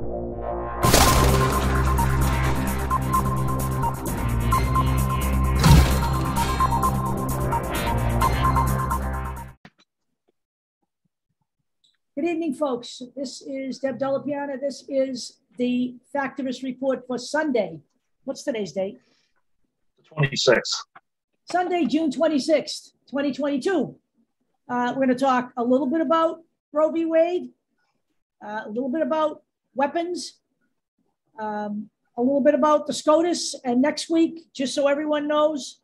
Good evening, folks. This is Deb Delapiana. This is the Factivist Report for Sunday. What's today's date? The 26th. Sunday, June 26th, 2022. We're going to talk a little bit about Roe v. Wade, a little bit about weapons, a little bit about the SCOTUS, and next week, just so everyone knows,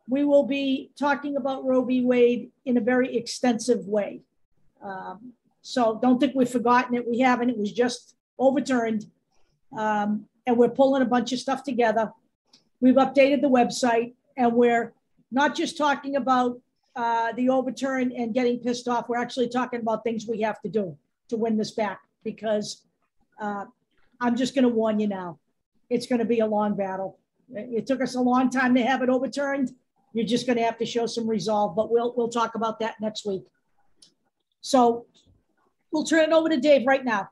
we will be talking about Roe v. Wade in a very extensive way. So don't think we've forgotten it. We haven't. It was just overturned. And we're pulling a bunch of stuff together. We've updated the website, and we're not just talking about the overturn and getting pissed off. We're actually talking about things we have to do to win this back, because I'm just going to warn you now. It's going to be a long battle. It took us a long time to have it overturned. You're just going to have to show some resolve, but we'll talk about that next week. So we'll turn it over to Dave right now.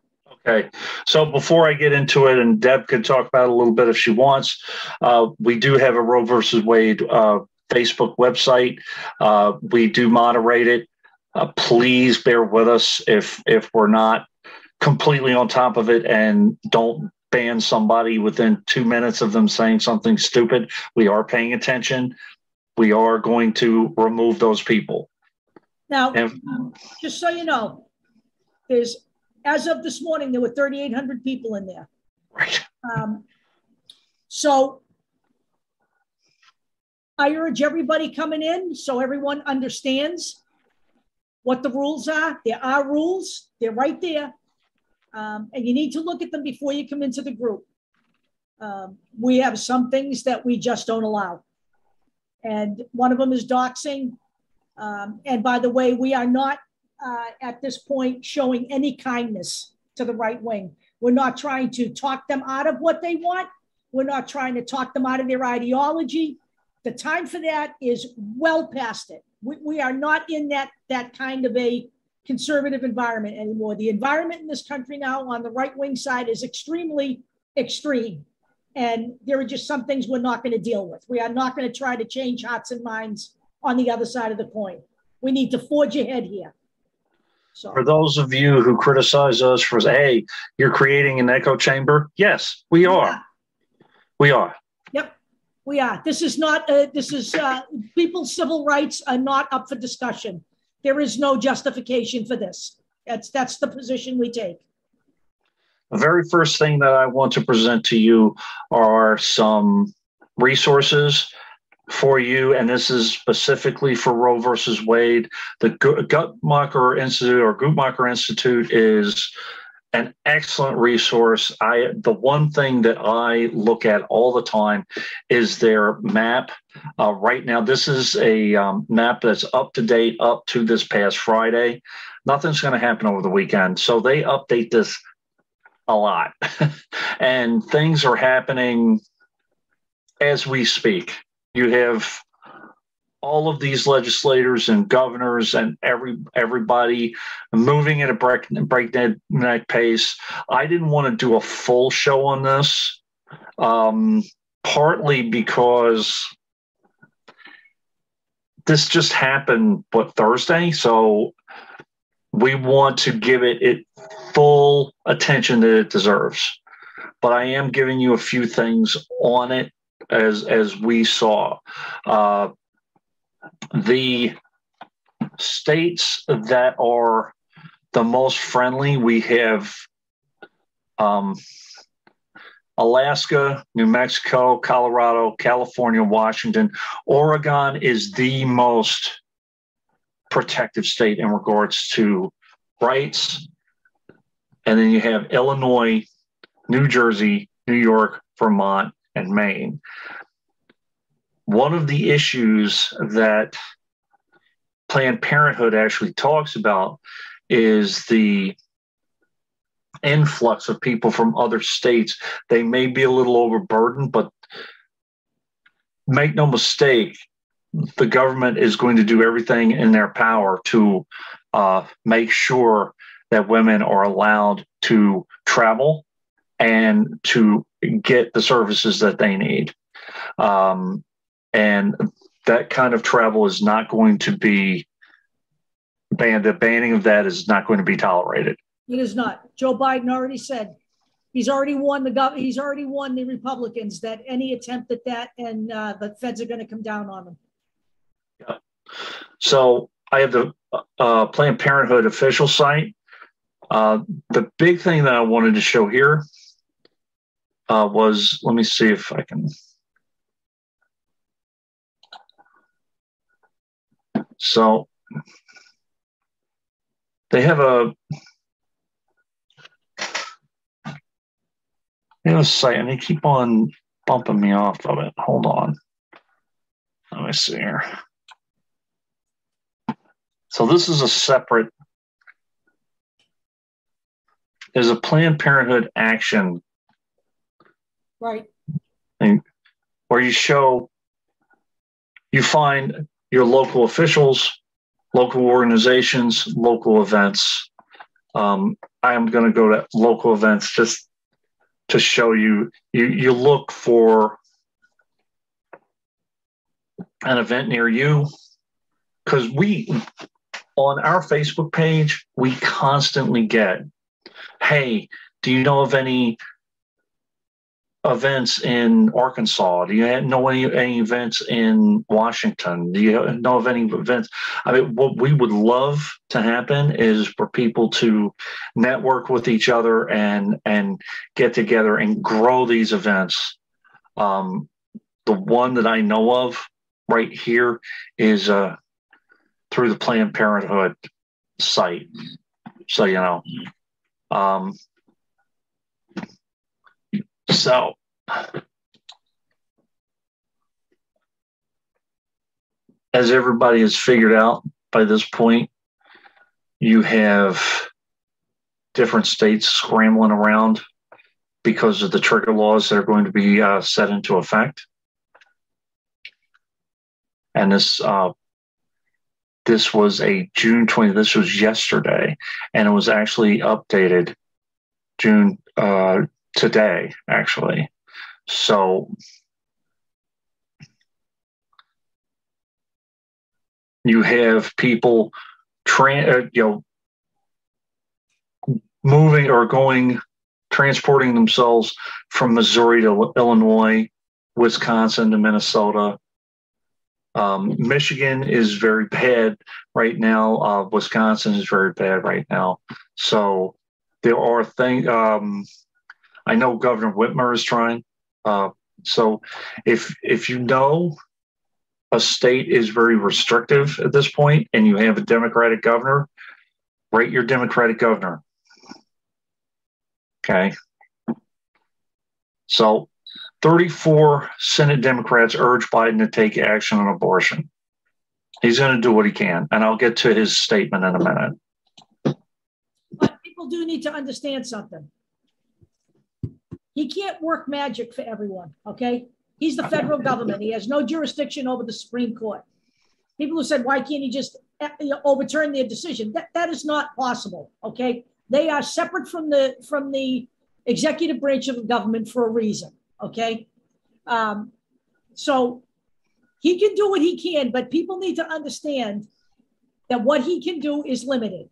Okay. So before I get into it, and Deb could talk about it a little bit if she wants, we do have a Roe versus Wade Facebook website. We do moderate it. Please bear with us if we're not completely on top of it, and don't ban somebody within 2 minutes of them saying something stupid. We are paying attention. We are going to remove those people. Now, just so you know, as of this morning, there were 3,800 people in there. Right. So I urge everybody coming in, so everyone understands what the rules are. There are rules. They're right there. And you need to look at them before you come into the group. We have some things that we just don't allow. And one of them is doxing. And by the way, we are not at this point showing any kindness to the right wing. We're not trying to talk them out of what they want. We're not trying to talk them out of their ideology. The time for that is well past it. We are not in that kind of a conservative environment anymore. The environment in this country now on the right wing side is extremely extreme. And there are just some things we're not going to deal with. We are not going to try to change hearts and minds on the other side of the coin. We need to forge ahead here. So, for those of you who criticize us for, hey, you're creating an echo chamber, yes, we are. Yeah. We are. Yep, we are. This is not, people's civil rights are not up for discussion. There is no justification for this. That's the position we take. The very first thing that I want to present to you are some resources for you, and this is specifically for Roe versus Wade. The Guttmacher Institute or Guttmacher Institute is an excellent resource. The one thing that I look at all the time is their map. Right now, this is a map that's up to date up to this past Friday. Nothing's going to happen over the weekend, so they update this a lot, and things are happening as we speak. You have all of these legislators and governors and everybody moving at a breakneck pace. I didn't want to do a full show on this, partly because this just happened, Thursday? So we want to give it full attention that it deserves. But I am giving you a few things on it as we saw. The states that are the most friendly, we have Alaska, New Mexico, Colorado, California, Washington. Oregon is the most protective state in regards to rights. And then you have Illinois, New Jersey, New York, Vermont, and Maine. One of the issues that Planned Parenthood actually talks about is the influx of people from other states. They may be a little overburdened, but make no mistake, the government is going to do everything in their power to make sure that women are allowed to travel and to get the services that they need. And that kind of travel is not going to be banned. The banning of that is not going to be tolerated. It is not. Joe Biden already said he's already won the Republicans that any attempt at that, and the feds are going to come down on them. Yeah. So I have the Planned Parenthood official site. The big thing that I wanted to show here was, let me see if I can. So they have a site, and they keep on bumping me off of it. Hold on. Let me see here. So this is a separate, there's a Planned Parenthood action. Right. Where you find your local officials, local organizations, local events. I am going to go to local events just to show you. You look for an event near you, because on our Facebook page, we constantly get, hey, do you know of any events in Arkansas? Do you know any events in Washington? Do you know of any events? I mean, what we would love to happen is for people to network with each other and get together and grow these events. The one that I know of right here is through the Planned Parenthood site. So, you know, so as everybody has figured out by this point, you have different states scrambling around because of the trigger laws that are going to be set into effect. And this was a June 20th, this was yesterday, and it was actually updated June today, actually. So you have people moving or transporting themselves from Missouri to Illinois, Wisconsin to Minnesota. Michigan is very bad right now. Wisconsin is very bad right now. So there are things. I know Governor Whitmer is trying. So if you know a state is very restrictive at this point and you have a Democratic governor, write your Democratic governor. Okay. So 34 Senate Democrats urge Biden to take action on abortion. He's going to do what he can, and I'll get to his statement in a minute. But people do need to understand something. He can't work magic for everyone, okay? He's the federal government. He has no jurisdiction over the Supreme Court. People who said, why can't he just overturn their decision? That is not possible, okay? They are separate from the executive branch of the government for a reason, okay? So he can do what he can, but people need to understand that what he can do is limited.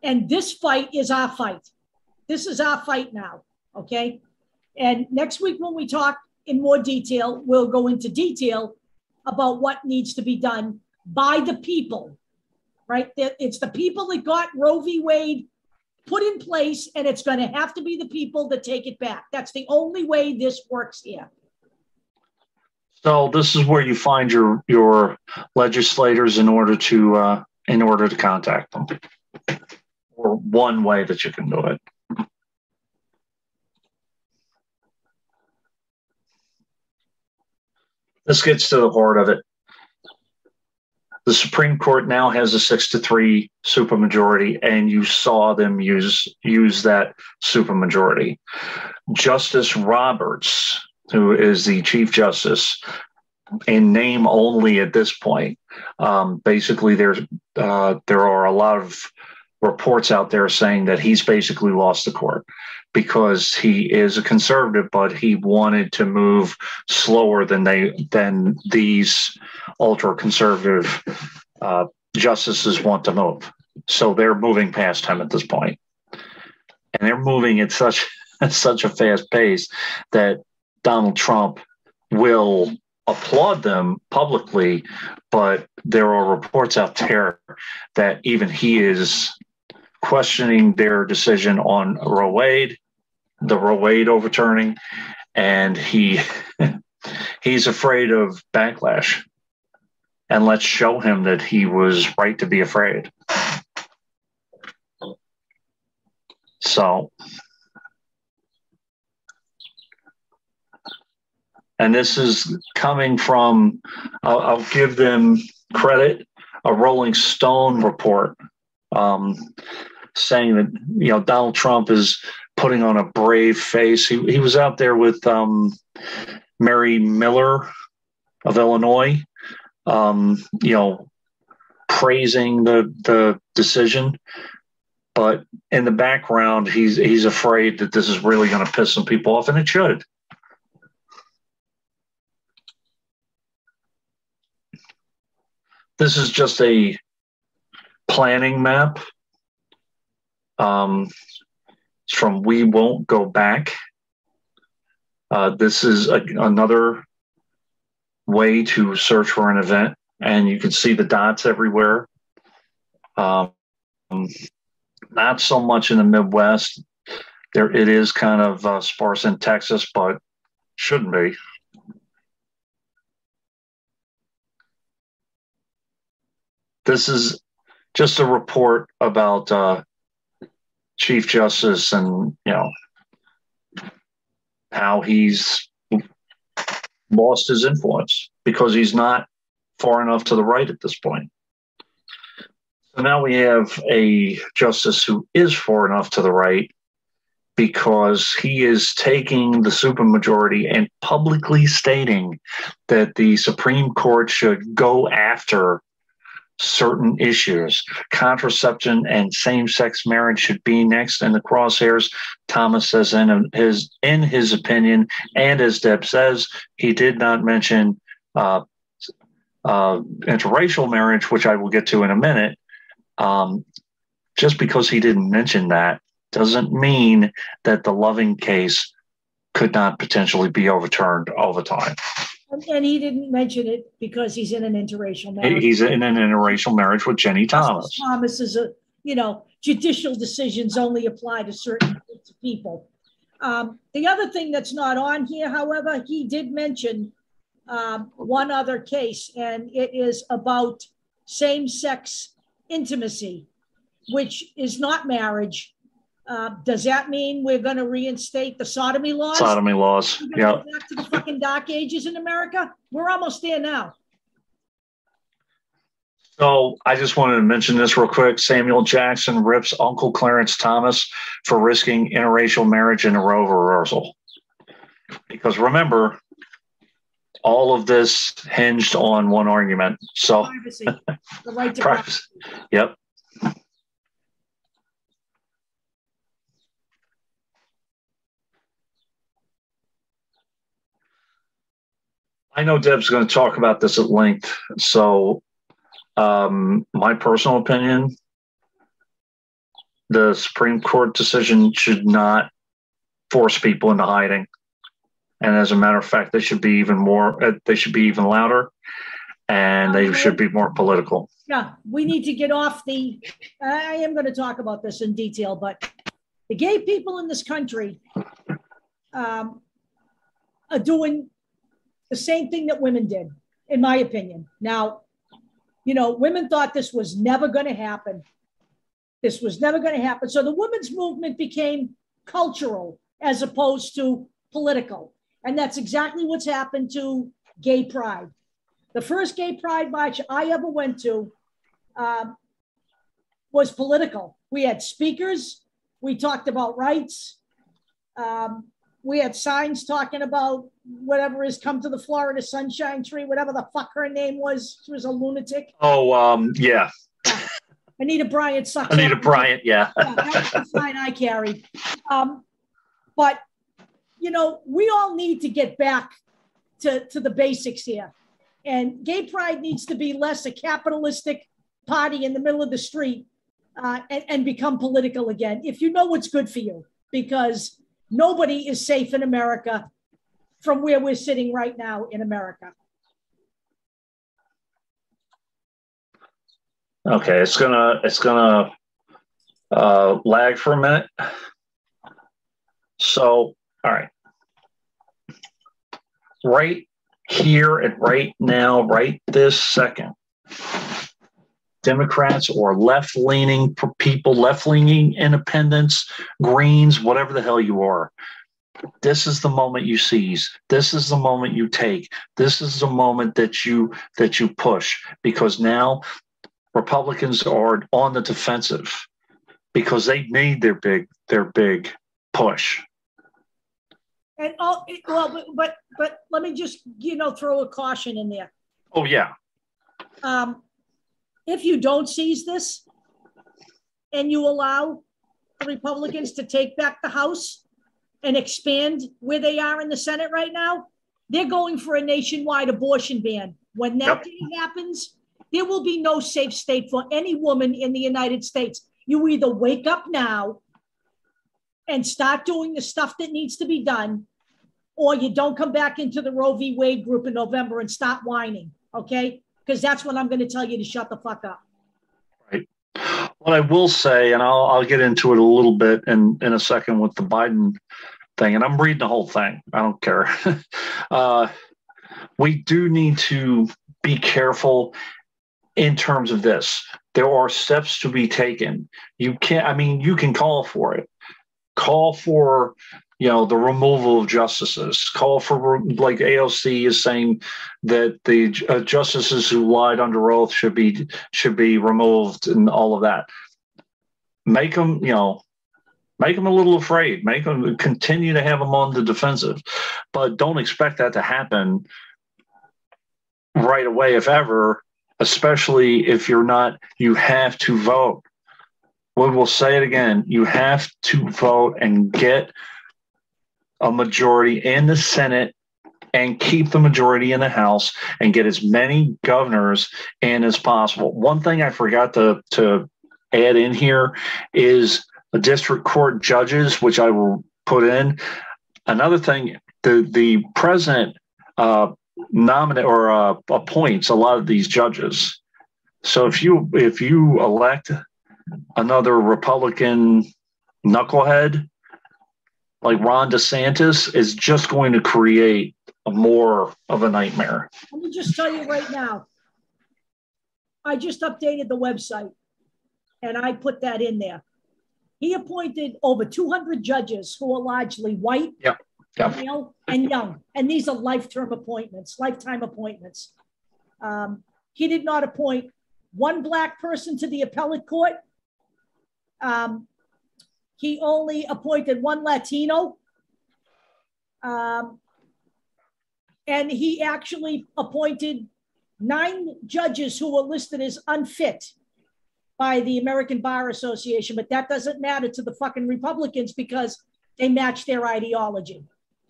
And this fight is our fight. This is our fight now, okay? And next week when we talk in more detail, we'll go into detail about what needs to be done by the people, right? It's the people that got Roe v. Wade put in place, and it's going to have to be the people that take it back. That's the only way this works here. So this is where you find your legislators in order to contact them, or one way that you can do it. This gets to the heart of it. The Supreme Court now has a 6-3 supermajority, and you saw them use that supermajority. Justice Roberts, who is the Chief Justice, in name only at this point, basically there are a lot of reports out there saying that he's basically lost the court. because he is a conservative, but he wanted to move slower than these ultra-conservative justices want to move. So they're moving past him at this point. And they're moving at such a fast pace that Donald Trump will applaud them publicly, but there are reports out there that even he is questioning their decision on the Roe Wade overturning, and he's afraid of backlash. And let's show him that he was right to be afraid. So, and this is coming from, I'll give them credit, a Rolling Stone report saying that, Donald Trump is putting on a brave face. He was out there with Mary Miller of Illinois, praising the decision. But in the background, he's afraid that this is really going to piss some people off, and it should. This is just a planning map. It's from We Won't Go Back. This is another way to search for an event, and you can see the dots everywhere. Not so much in the Midwest. It is kind of sparse in Texas, but shouldn't be. This is just a report about Chief Justice and, how he's lost his influence because he's not far enough to the right at this point. So now we have a justice who is far enough to the right because he is taking the supermajority and publicly stating that the Supreme Court should go after certain issues. Contraception and same-sex marriage should be next in the crosshairs. Thomas says in his opinion, and as Deb says, he did not mention interracial marriage, which I will get to in a minute. Just because he didn't mention that doesn't mean that the Loving case could not potentially be overturned all the time. And he didn't mention it because he's in an interracial marriage. He's in an interracial marriage with Jenny Thomas. Thomas is judicial decisions only apply to certain groups of people. The other thing that's not on here, however, he did mention one other case, and it is about same-sex intimacy, which is not marriage. Does that mean we're going to reinstate the sodomy laws? Sodomy laws, yeah. Go back to the fucking dark ages in America? We're almost there now. So I just wanted to mention this real quick. Samuel Jackson rips Uncle Clarence Thomas for risking interracial marriage in a Roe reversal. Because remember, all of this hinged on one argument. So privacy, the right to privacy. Yep. I know Deb's going to talk about this at length. So my personal opinion, the Supreme Court decision should not force people into hiding. And as a matter of fact, they should be even louder, and they should be more political. Yeah, we need to get off I am going to talk about this in detail, but the gay people in this country are doing the same thing that women did, in my opinion. Now, women thought this was never going to happen. This was never going to happen. So the women's movement became cultural as opposed to political. And that's exactly what's happened to gay pride. The first gay pride march I ever went to was political. We had speakers. We talked about rights. We had signs talking about whatever is come to the Florida Sunshine Tree, whatever the fuck her name was. She was a lunatic. Oh, yeah. Anita Bryant sucked. Anita Bryant, yeah. Yeah, that was the sign I carried. But, you know, we all need to get back to the basics here. And gay pride needs to be less a capitalistic party in the middle of the street and become political again, if you know what's good for you, because nobody is safe in America from where we're sitting right now in America. Okay, it's gonna lag for a minute. So, all right. Right here and right now, right this second, Democrats or left-leaning people, left-leaning independents, Greens, whatever the hell you are, this is the moment you seize. This is the moment you take. This is the moment that you push, because now Republicans are on the defensive because they need their big push. And but let me just throw a caution in there. Oh yeah. If you don't seize this and you allow the Republicans to take back the House and expand where they are in the Senate right now, they're going for a nationwide abortion ban. When that day happens, there will be no safe state for any woman in the United States. You either wake up now and start doing the stuff that needs to be done, or you don't come back into the Roe v. Wade group in November and stop whining, okay? Because that's when I'm going to tell you to shut the fuck up. Right. What I will say, and I'll get into it a little bit in a second with the Biden thing, and I'm reading the whole thing. I don't care. We do need to be careful in terms of this. There are steps to be taken. You can call for it. Call for the removal of justices. Call for, like AOC is saying, that the justices who lied under oath should be removed and all of that. Make them, make them a little afraid. Make them continue to have them on the defensive, but don't expect that to happen right away, if ever. Especially if you're not. You have to vote. We will say it again. You have to vote and get a majority in the Senate and keep the majority in the House and get as many governors in as possible. One thing I forgot to add in here is the district court judges, which I will put in. Another thing, the president nominate or appoints a lot of these judges. So if you elect another Republican knucklehead like Ron DeSantis, is just going to create more of a nightmare. Let me just tell you right now, I just updated the website and I put that in there. He appointed over 200 judges who are largely white, male, and young. And these are lifetime appointments. He did not appoint one black person to the appellate court. He only appointed one Latino. And he actually appointed 9 judges who were listed as unfit by the American Bar Association. But that doesn't matter to the fucking Republicans because they match their ideology.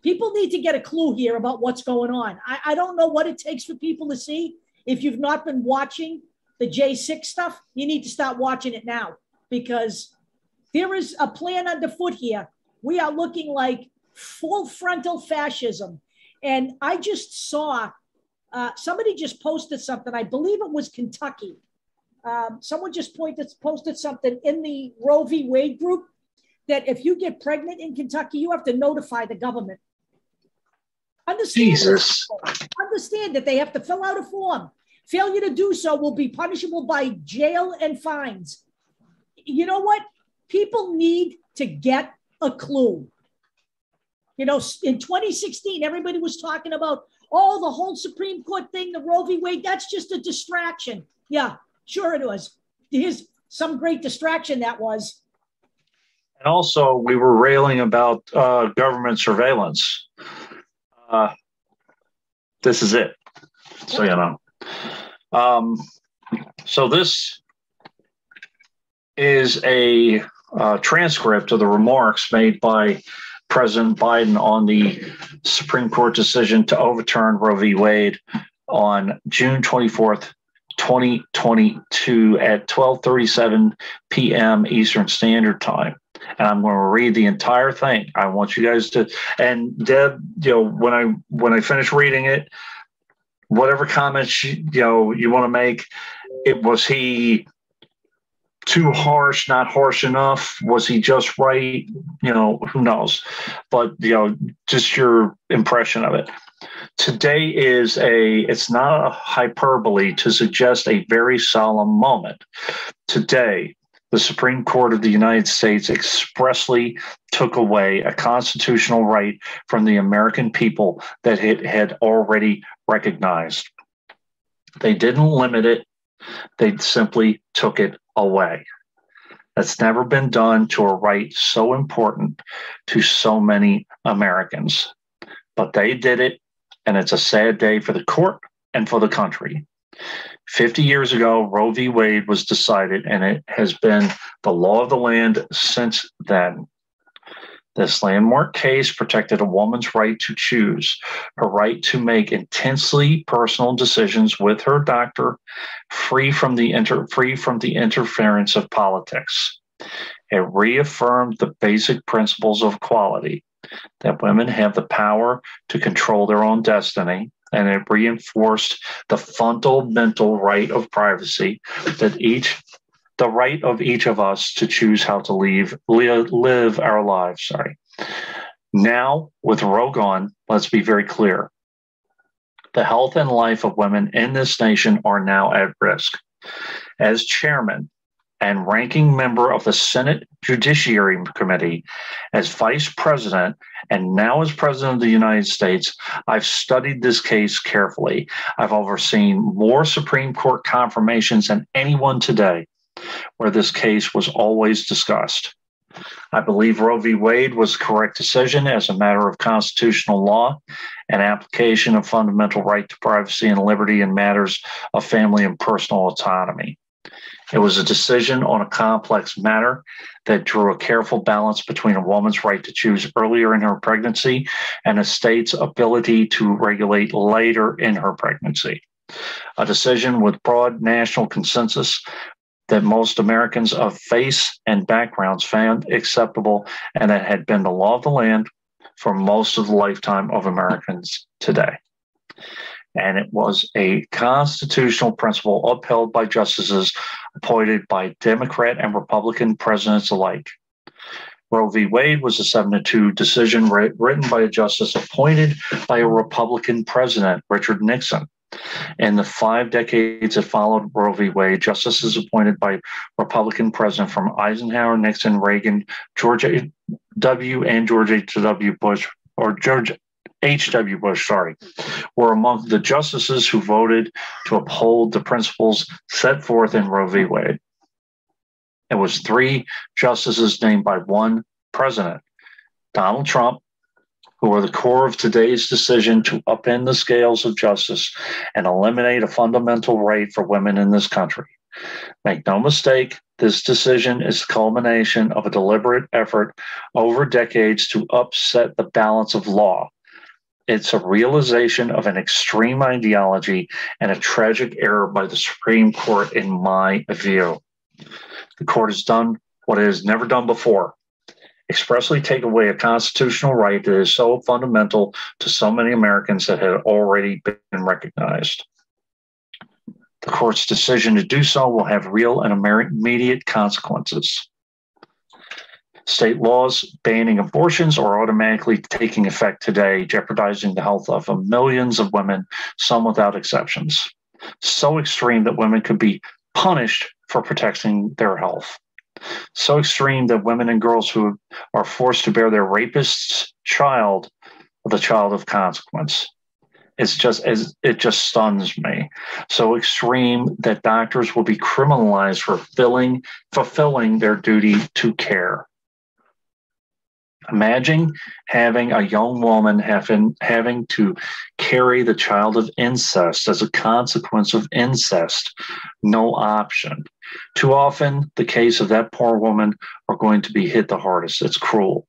People need to get a clue here about what's going on. I don't know what it takes for people to see. If you've not been watching the J6 stuff, you need to start watching it now, because there is a plan underfoot here. We are looking like full frontal fascism. And I just saw, somebody just posted something. I believe it was Kentucky. Someone just posted something in the Roe v. Wade group that if you get pregnant in Kentucky, you have to notify the government. Understand that they have to fill out a form. Failure to do so will be punishable by jail and fines. You know what? People need to get a clue. In 2016, everybody was talking about, the whole Supreme Court thing, the Roe v. Wade, that's just a distraction. Yeah, sure it was. Here's some great distraction that was. And also, we were railing about government surveillance. This is it. So, so this is a transcript of the remarks made by President Biden on the Supreme Court decision to overturn Roe v. Wade on June 24th, 2022 at 12:37 p.m. Eastern Standard Time. And I'm going to read the entire thing. I want you guys to, and Deb, when I finish reading it, whatever comments you want to make, was he too harsh, not harsh enough? Was he just right? Who knows? But just your impression of it. Today it's not a hyperbole to suggest a very solemn moment. Today, the Supreme Court of the United States expressly took away a constitutional right from the American people that it had already recognized. They didn't limit it. They simply took it away. That's never been done to a right so important to so many Americans. But they did it, and it's a sad day for the court and for the country. 50 years ago, Roe v. Wade was decided, and it has been the law of the land since then. This landmark case protected a woman's right to choose, her right to make intensely personal decisions with her doctor, free from the interference of politics. It reaffirmed the basic principles of equality, that women have the power to control their own destiny, and it reinforced the fundamental right of privacy, the right of each of us to choose how to live our lives. Now, with Roe gone, let's be very clear. The health and life of women in this nation are now at risk. As chairman and ranking member of the Senate Judiciary Committee, as vice president, and now as president of the United States, I've studied this case carefully. I've overseen more Supreme Court confirmations than anyone today, where this case was always discussed. I believe Roe v. Wade was the correct decision as a matter of constitutional law and application of fundamental right to privacy and liberty in matters of family and personal autonomy. It was a decision on a complex matter that drew a careful balance between a woman's right to choose earlier in her pregnancy and a state's ability to regulate later in her pregnancy. A decision with broad national consensus that most Americans of face and backgrounds found acceptable, and that had been the law of the land for most of the lifetime of Americans today. And it was a constitutional principle upheld by justices appointed by Democrat and Republican presidents alike. Roe v. Wade was a 7-2 decision written by a justice appointed by a Republican president, Richard Nixon. In the 5 decades that followed Roe v. Wade, justices appointed by Republican presidents from Eisenhower, Nixon, Reagan, George W. and George H.W. Bush, were among the justices who voted to uphold the principles set forth in Roe v. Wade. It was 3 justices named by one president, Donald Trump, who were the core of today's decision to upend the scales of justice and eliminate a fundamental right for women in this country. Make no mistake, this decision is the culmination of a deliberate effort over decades to upset the balance of law. It's a realization of an extreme ideology and a tragic error by the Supreme Court, in my view. The court has done what it has never done before: expressly take away a constitutional right that is so fundamental to so many Americans that had already been recognized. The court's decision to do so will have real and immediate consequences. State laws banning abortions are automatically taking effect today, jeopardizing the health of millions of women, some without exceptions. So extreme that women could be punished for protecting their health. So extreme that women and girls who are forced to bear their rapist's child with a child of consequence. It just stuns me. So extreme that doctors will be criminalized for fulfilling their duty to care. Imagine having a young woman having to carry the child of incest as a consequence of incest. No option. Too often, the case of that poor woman are going to be hit the hardest. It's cruel.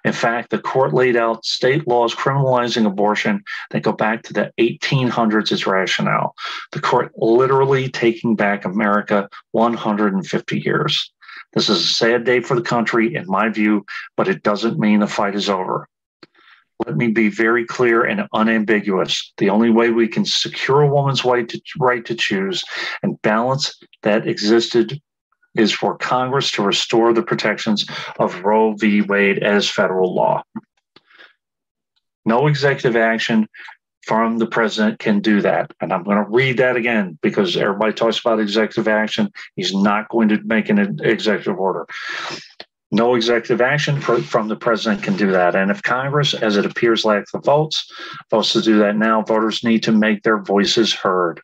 In fact, the court laid out state laws criminalizing abortion that go back to the 1800s as rationale. The court literally taking back America 150 years. This is a sad day for the country, in my view, but it doesn't mean the fight is over. Let me be very clear and unambiguous. The only way we can secure a woman's right to choose and balance that existed is for Congress to restore the protections of Roe v. Wade as federal law. No executive action from the president can do that. And I'm going to read that again because everybody talks about executive action. He's not going to make an executive order. No executive action from the president can do that. And if Congress, as it appears, lacks the votes to do that now, voters need to make their voices heard.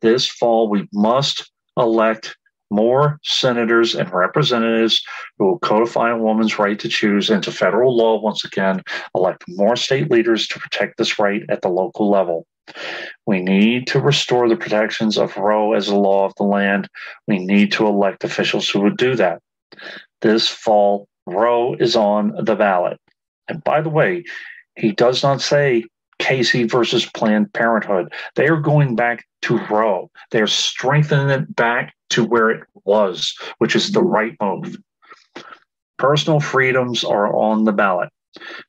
This fall, we must elect more senators and representatives who will codify a woman's right to choose into federal law once again, elect more state leaders to protect this right at the local level. We need to restore the protections of Roe as a law of the land. We need to elect officials who would do that. This fall, Roe is on the ballot. And by the way, he does not say Casey versus Planned Parenthood. They are going back to Roe. They're strengthening it back to where it was, which is the right move. Personal freedoms are on the ballot.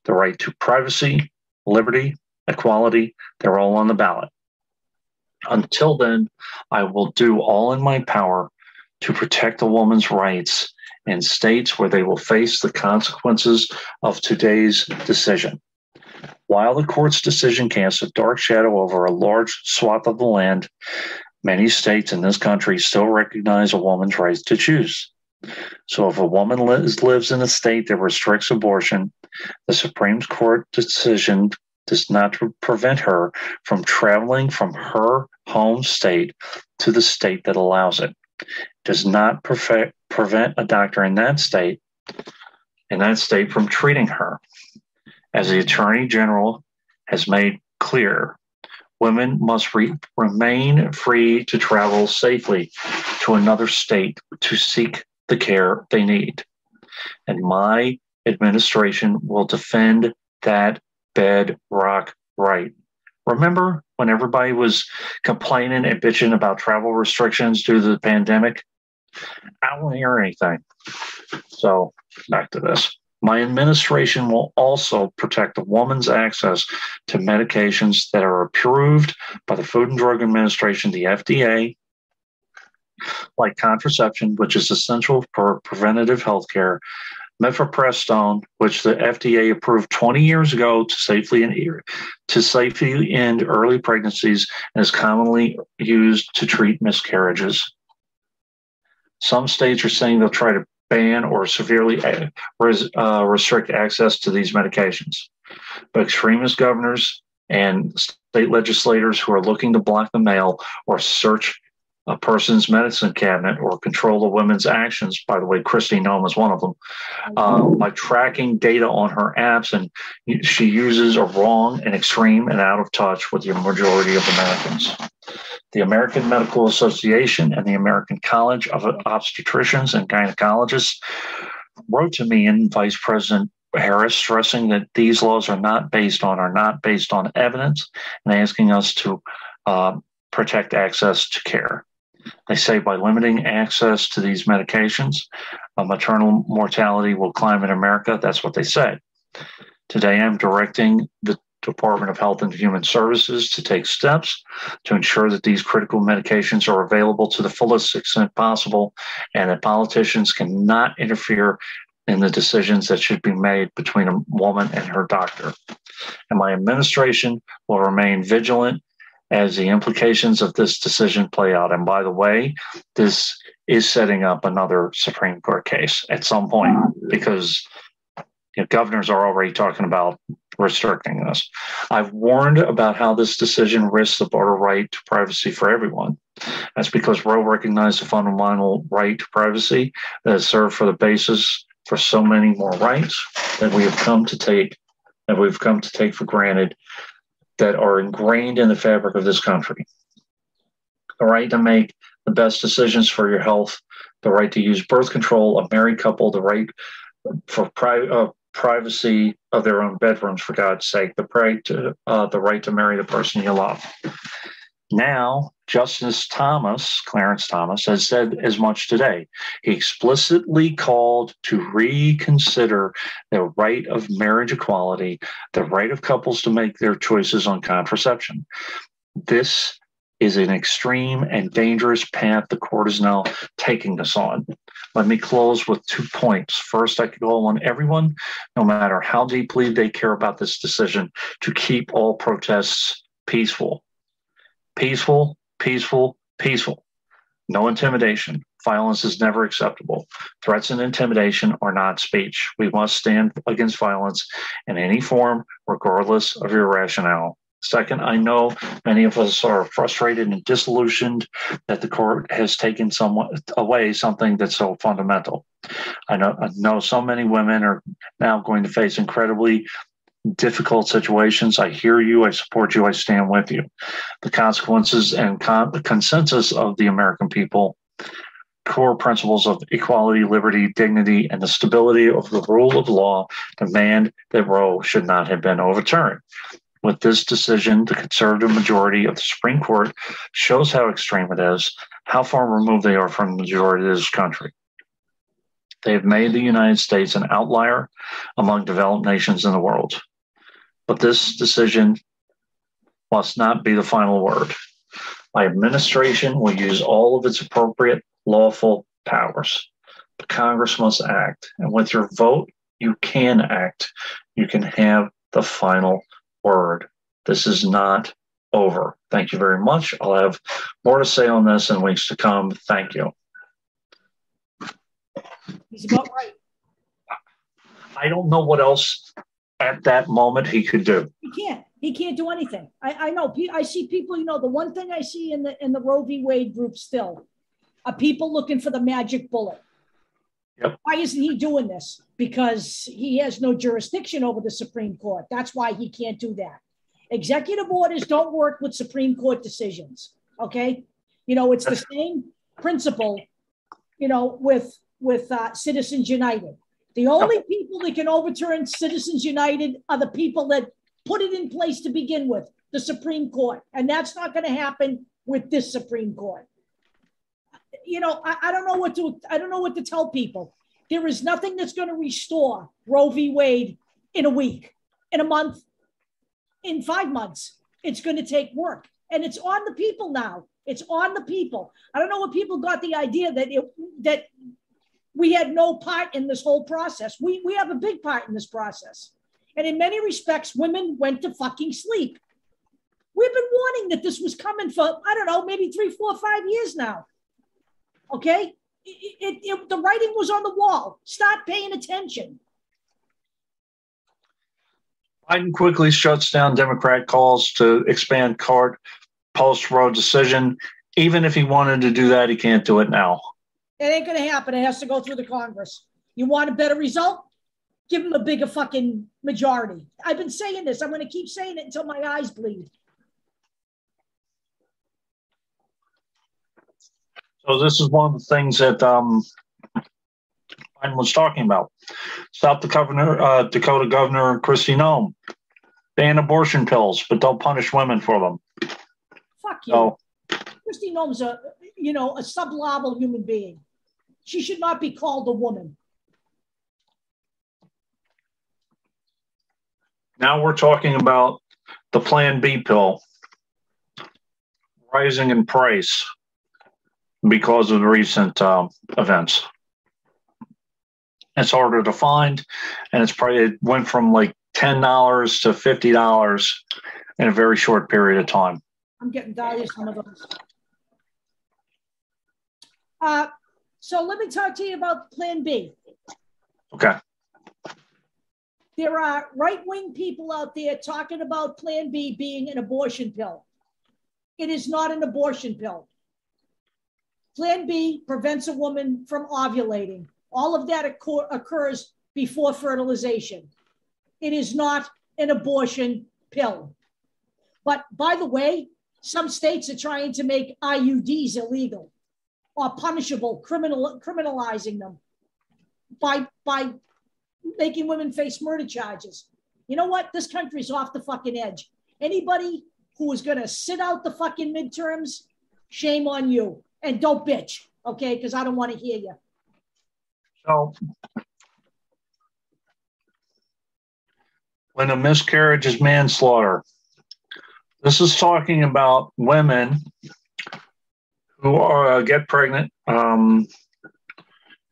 The right to privacy, liberty, equality, they're all on the ballot. Until then, I will do all in my power to protect a woman's rights in states where they will face the consequences of today's decision. While the court's decision casts a dark shadow over a large swath of the land, many states in this country still recognize a woman's right to choose. So if a woman lives in a state that restricts abortion, the Supreme Court decision does not prevent her from traveling from her home state to the state that allows it. It does not prevent a doctor in that state from treating her. As the Attorney General has made clear, women must remain free to travel safely to another state to seek the care they need. And my administration will defend that bedrock right. Remember when everybody was complaining and bitching about travel restrictions due to the pandemic? I don't hear anything. So back to this. My administration will also protect a woman's access to medications that are approved by the Food and Drug Administration, the FDA, like contraception, which is essential for preventative health care, mifepristone, which the FDA approved 20 years ago to safely end early pregnancies and is commonly used to treat miscarriages. Some states are saying they'll try to ban or severely restrict access to these medications. But extremist governors and state legislators who are looking to block the mail or search a person's medicine cabinet or control a woman's actions, by the way, Kristi Noem is one of them, by tracking data on her apps, and she uses are wrong and extreme and out of touch with the majority of Americans. The American Medical Association and the American College of Obstetricians and Gynecologists wrote to me and Vice President Harris, stressing that these laws are not based on evidence and asking us to protect access to care. They say by limiting access to these medications, maternal mortality will climb in America. That's what they say. Today, I'm directing the Department of Health and Human Services to take steps to ensure that these critical medications are available to the fullest extent possible and that politicians cannot interfere in the decisions that should be made between a woman and her doctor. And my administration will remain vigilant as the implications of this decision play out. And by the way, this is setting up another Supreme Court case at some point because governors are already talking about restricting this. I've warned about how this decision risks the broader right to privacy for everyone. That's because Roe recognized the fundamental right to privacy that has served for the basis for so many more rights that we've come to take for granted that are ingrained in the fabric of this country. The right to make the best decisions for your health, the right to use birth control, a married couple, the right for privacy of their own bedrooms, for God's sake, the right to marry the person you love. Now, Justice Thomas, Clarence Thomas, has said as much today. He explicitly called to reconsider the right of marriage equality, the right of couples to make their choices on contraception. This is an extreme and dangerous path the court is now taking us on. Let me close with 2 points. First, I call on everyone, no matter how deeply they care about this decision, to keep all protests peaceful. Peaceful, peaceful, peaceful. No intimidation. Violence is never acceptable. Threats and intimidation are not speech. We must stand against violence in any form, regardless of your rationale. Second, I know many of us are frustrated and disillusioned that the court has taken away something that's so fundamental. I know so many women are now going to face incredibly difficult situations. I hear you. I support you. I stand with you. The consequences and the consensus of the American people, core principles of equality, liberty, dignity, and the stability of the rule of law demand that Roe should not have been overturned. With this decision, the conservative majority of the Supreme Court shows how extreme it is, how far removed they are from the majority of this country. They have made the United States an outlier among developed nations in the world. But this decision must not be the final word. My administration will use all of its appropriate lawful powers. But Congress must act. And with your vote, you can act. You can have the final word. This is not over. Thank you very much. I'll have more to say on this in weeks to come. Thank you. He's about right. I don't know what else at that moment he could do. He can't do anything. I know. I see people, the one thing I see in the Roe v. Wade group still are people looking for the magic bullet. Yep. Why isn't he doing this? Because he has no jurisdiction over the Supreme Court. That's why he can't do that. Executive orders don't work with Supreme Court decisions. Okay. It's the same principle, with Citizens United. The only people that can overturn Citizens United are the people that put it in place to begin with, the Supreme Court. And that's not going to happen with this Supreme Court. I don't know what to tell people. There is nothing that's going to restore Roe v. Wade in a week, in a month, in 5 months. It's going to take work. And it's on the people now. It's on the people. I don't know what people got the idea that we had no part in this whole process. We have a big part in this process. And in many respects, women went to fucking sleep. We've been warning that this was coming for, maybe 3, 4, 5 years now. Okay? The writing was on the wall. Start paying attention. Biden quickly shuts down Democrat calls to expand court post-Roe decision. Even if he wanted to do that, he can't do it now. It ain't going to happen. It has to go through the Congress. You want a better result? Give him a bigger fucking majority. I've been saying this. I'm going to keep saying it until my eyes bleed. So this is one of the things that Biden was talking about. South Dakota Governor Kristi Noem, ban abortion pills, but don't punish women for them. Fuck you. So, Kristi Noem's a sub-level human being. She should not be called a woman. Now we're talking about the Plan B pill rising in price because of the recent events. It's harder to find, and it went from like $10 to $50 in a very short period of time. I'm getting tired of some of those. So let me talk to you about Plan B. Okay. There are right-wing people out there talking about Plan B being an abortion pill. It is not an abortion pill. Plan B prevents a woman from ovulating. All of that occurs before fertilization. It is not an abortion pill. But by the way, some states are trying to make IUDs illegal or punishable, criminalizing them by making women face murder charges. You know what? This country's off the fucking edge. Anybody who is going to sit out the fucking midterms, shame on you. And don't bitch, okay? Because I don't want to hear you. So, when a miscarriage is manslaughter, this is talking about women who are get pregnant.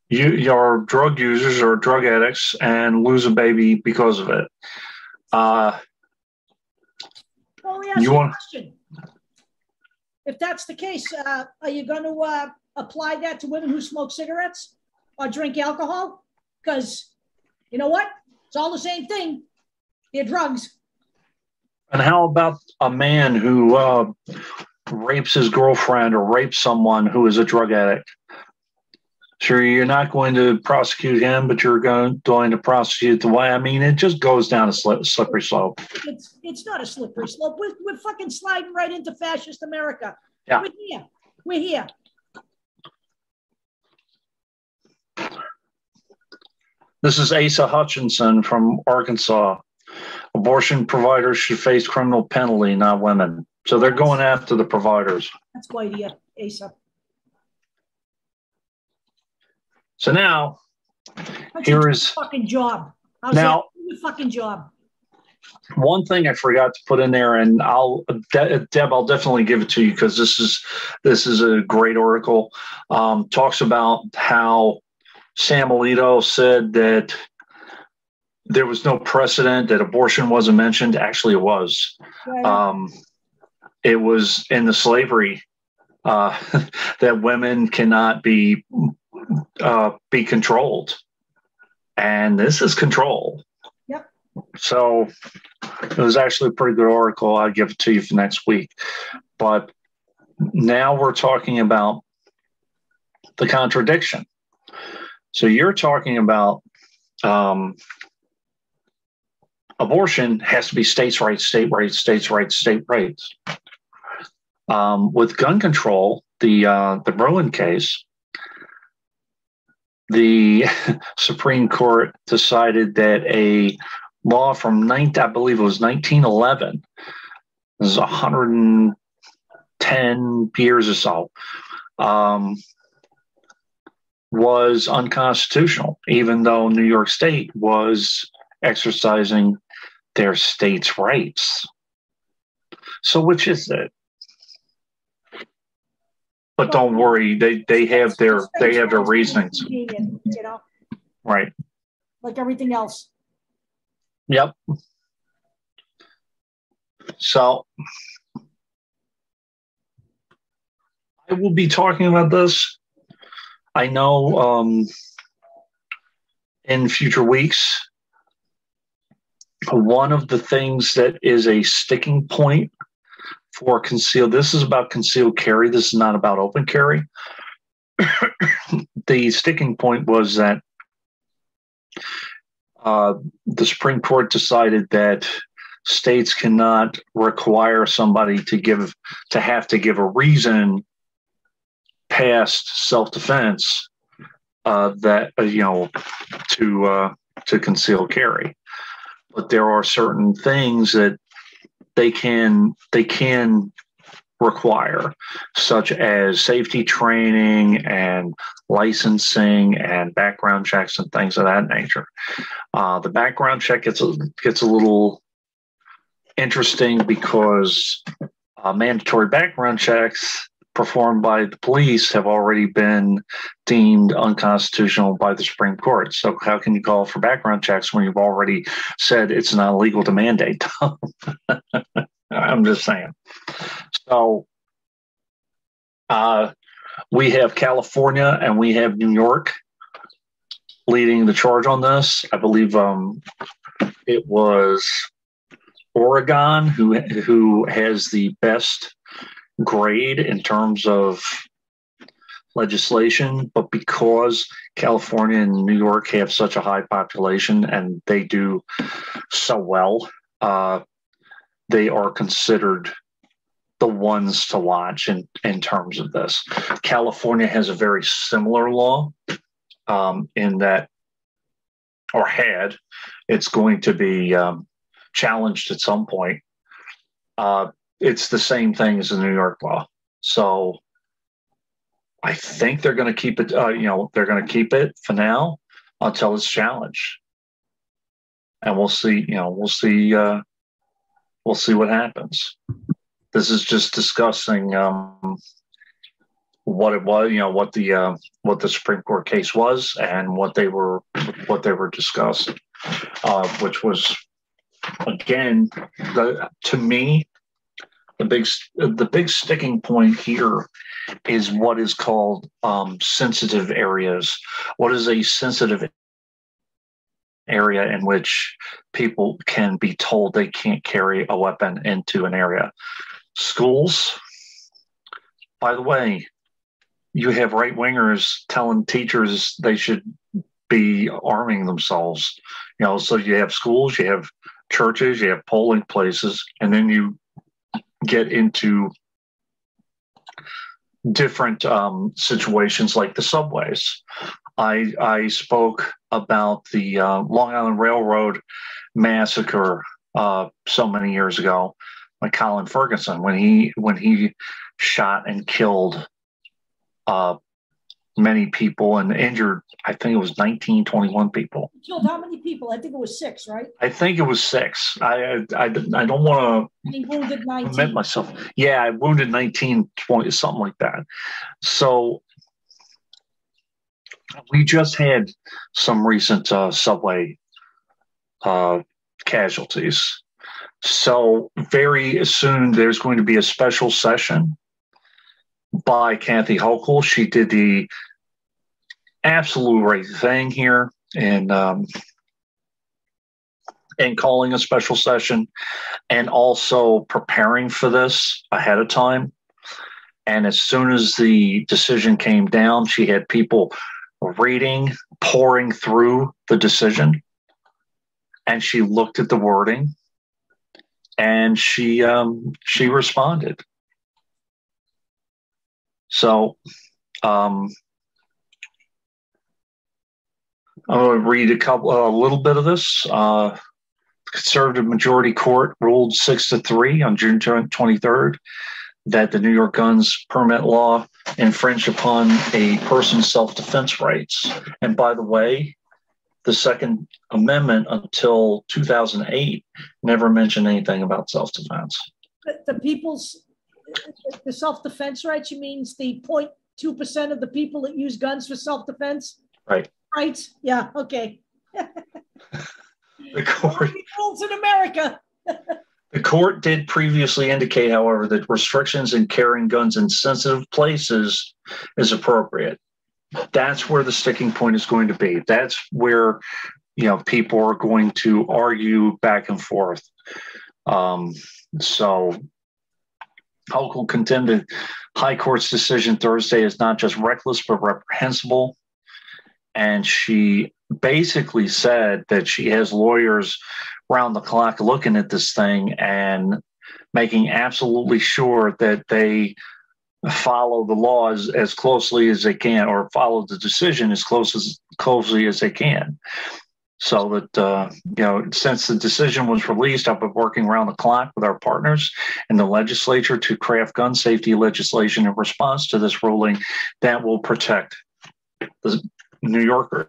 You are drug users or drug addicts and lose a baby because of it. Well, let me ask you a question. If that's the case, are you going to apply that to women who smoke cigarettes or drink alcohol? Because you know what? It's all the same thing. They're drugs. And how about a man who rapes his girlfriend or rapes someone who is a drug addict? Sure, you're not going to prosecute him, but you're going to prosecute the way. I mean, it just goes down a slippery slope. It's not a slippery slope. We're fucking sliding right into fascist America. Yeah. We're here. This is Asa Hutchinson from Arkansas. Abortion providers should face criminal penalty, not women. So they're going after the providers. That's quite Asa. So now, here is fucking job. Now, your fucking job. One thing I forgot to put in there, and Deb, I'll definitely give it to you because this is a great article. Talks about how Sam ALITO said that there was no precedent that abortion wasn't mentioned. Actually, it was. Right. It was in the slavery that women cannot be controlled, and this is control. Yep. So it was actually a pretty good article. I'll give it to you for next week. But now we're talking about the contradiction. So you're talking about abortion has to be states' rights, state rights, states' rights, state rights. With gun control, the Rowan case, the Supreme Court decided that a law from I believe it was 1911, this is 110 years or so, was unconstitutional, even though New York State was exercising their state's rights. So which is it? But don't worry, they have their reasonings. You know? Right. Like everything else. Yep. So I will be talking about this. I know in future weeks, one of the things that is a sticking point for concealed, this is about concealed carry. This is not about open carry. The sticking point was that the Supreme Court decided that states cannot require somebody to have to give a reason past self-defense to conceal carry. But there are certain things that they can require, such as safety training and licensing and background checks and things of that nature. The background check gets a little interesting because mandatory background checks performed by the police have already been deemed unconstitutional by the Supreme Court. So how can you call for background checks when you've already said it's not illegal to mandate them? I'm just saying. So we have California and we have New York leading the charge on this. I believe it was Oregon who has the best grade in terms of legislation, but because California and New York have such a high population and they do so well, they are considered the ones to watch in terms of this. California has a very similar law in that or had. It's going to be challenged at some point. It's the same thing as the New York law. So I think they're going to keep it, they're going to keep it for now until it's challenged. And we'll see, we'll see what happens. This is just discussing what it was, what the Supreme Court case was and what they were discussing, which was, again, to me, the big sticking point here is what is called sensitive areas. What is a sensitive area in which people can be told they can't carry a weapon into an area? Schools, by the way, you have right-wingers telling teachers they should be arming themselves. So you have schools, you have churches, you have polling places, and then you get into different situations like the subways. I spoke about the Long Island Railroad massacre so many years ago, like Colin Ferguson, when he shot and killed many people and injured, I think it was 21 people. He killed how many people? I think it was 6, right? I think it was 6. I don't want to. He wounded 19. Admit myself. Yeah, I wounded 19, 20, something like that. So we just had some recent subway casualties. So very soon there's going to be a special session by Kathy Hochul. She did the absolute right thing here and calling a special session and also preparing for this ahead of time. And as soon as the decision came down, she had people pouring through the decision, and she looked at the wording and she responded. So I'm going to read a little bit of this. Conservative majority court ruled 6-3 on June 23rd that the New York guns permit law infringed upon a person's self-defense rights. And by the way, the Second Amendment until 2008 never mentioned anything about self-defense. The self-defense rights, you means the 0.2% of the people that use guns for self-defense? Right. Right? Yeah, okay. The court rules in America. The court did previously indicate, however, that restrictions in carrying guns in sensitive places is appropriate. That's where the sticking point is going to be. That's where, people are going to argue back and forth. So Hochul contended High Court's decision Thursday is not just reckless, but reprehensible. And she basically said that she has lawyers round the clock looking at this thing and making absolutely sure that they follow the laws as closely as they can, or follow the decision as closely as they can. So that, since the decision was released, I've been working around the clock with our partners in the legislature to craft gun safety legislation in response to this ruling that will protect the New Yorkers.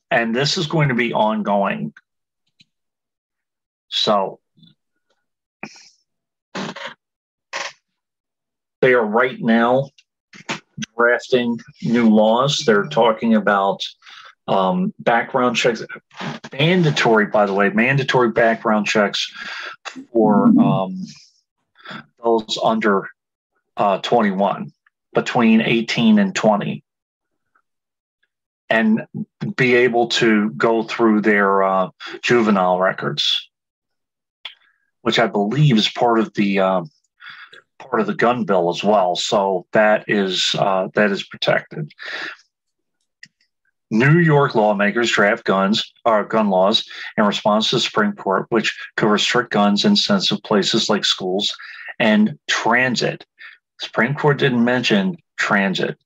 And this is going to be ongoing. So they are right now drafting new laws. They're talking about background checks, mandatory background checks for those under 21, between 18 and 20, and be able to go through their juvenile records, which I believe is part of the gun bill as well. So that is protected. New York lawmakers draft gun laws in response to the Supreme Court, which could restrict guns in sensitive places like schools and transit. The Supreme Court didn't mention transit.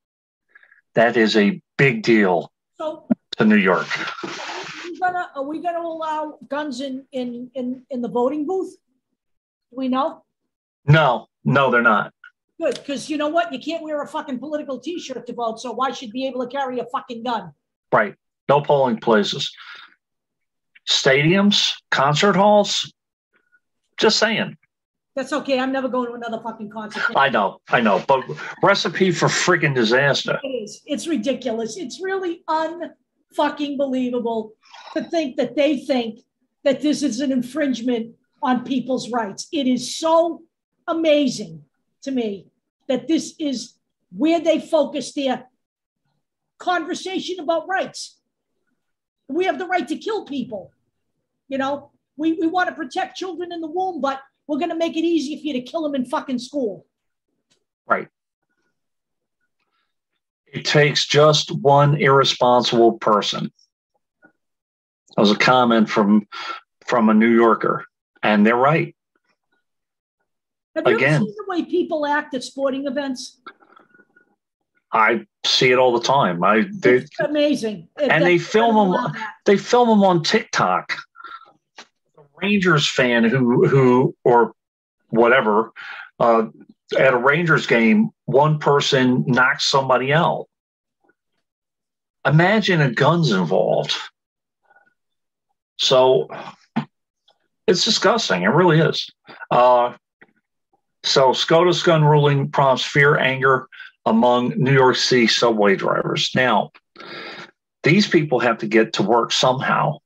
That is a big deal So to New York. are we gonna allow guns in the voting booth? Do we know? No, they're not. Good, because you know what? You can't wear a fucking political T-shirt to vote, so why should you be able to carry a fucking gun? Right. No polling places. Stadiums, concert halls. Just saying. That's okay. I'm never going to another fucking concert. I know. But recipe for freaking disaster. It is. It's ridiculous. It's really unfucking believable to think that they think that this is an infringement on people's rights. It is so amazing to me that this is where they focus their conversation about rights. We have the right to kill people. You know, we want to protect children in the womb, but we're going to make it easy for you to kill them in fucking school. Right. It takes just one irresponsible person. That was a comment from a New Yorker, and they're right. Have you ever seen the way people act at sporting events? I see it all the time. It's amazing. And they film them. They film them on TikTok. A Rangers fan who or whatever at a Rangers game, one person knocks somebody out. Imagine a gun's involved. So it's disgusting. It really is. So SCOTUS gun ruling prompts fear, anger among New York City subway drivers. Now, these people have to get to work somehow.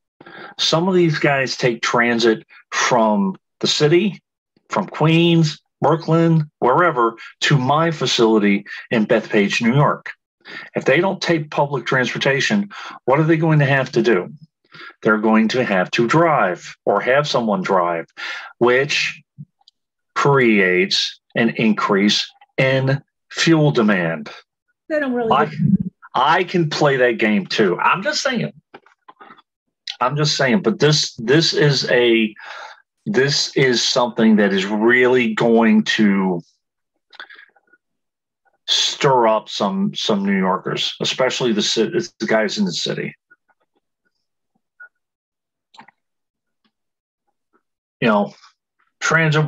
Some of these guys take transit from the city, from Queens, Brooklyn, wherever, to my facility in Bethpage, New York. If they don't take public transportation, what are they going to have to do? They're going to have to drive or have someone drive, which creates an increase in fuel demand. They don't really. I can play that game too. I'm just saying. But this is something that is really going to stir up some New Yorkers, especially the guys in the city. You know, transit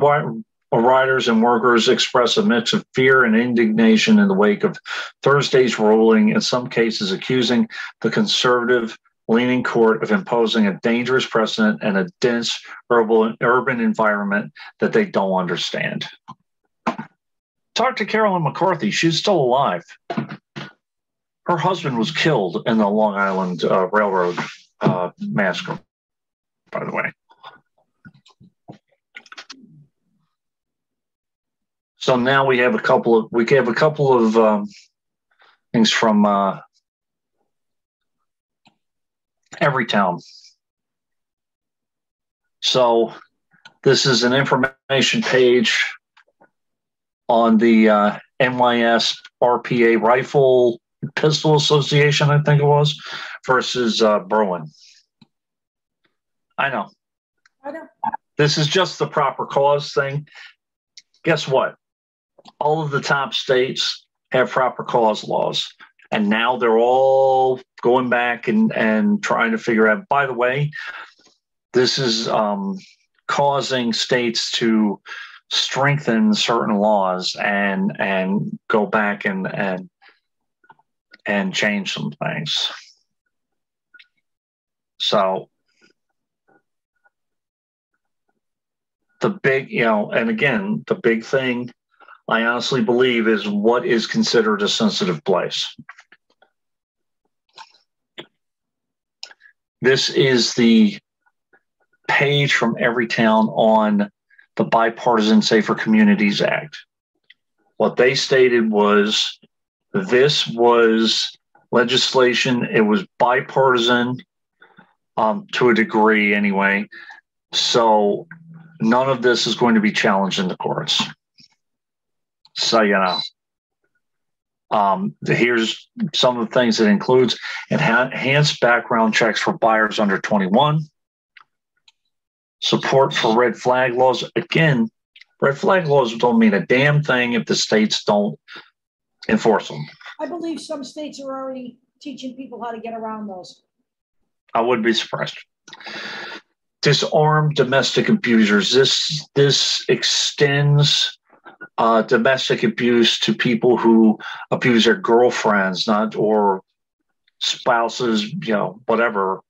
riders and workers express a mix of fear and indignation in the wake of Thursday's ruling, in some cases accusing the conservative-leaning court of imposing a dangerous precedent and a dense urban environment that they don't understand. Talk to Carolyn McCarthy. She's still alive. Her husband was killed in the Long Island Railroad massacre, by the way. So now we have a couple of things from Everytown. So this is an information page on the NYS RPA Rifle Pistol Association, I think it was, versus Berwyn. I know. This is just the proper cause thing. Guess what? All of the top states have proper cause laws. And now they're all going back and trying to figure out, by the way, this is causing states to strengthen certain laws and go back and change some things. So the big, and again, the big thing I honestly believe is what is considered a sensitive place. This is the page from Everytown on the Bipartisan Safer Communities Act. What they stated was this was legislation. It was bipartisan to a degree anyway. So none of this is going to be challenged in the courts. So, here's some of the things it includes: enhanced background checks for buyers under 21, support for red flag laws. Again, red flag laws don't mean a damn thing if the states don't enforce them. I believe some states are already teaching people how to get around those. I would be surprised. Disarm domestic abusers. This extends domestic abuse to people who abuse their girlfriends, not or spouses, whatever,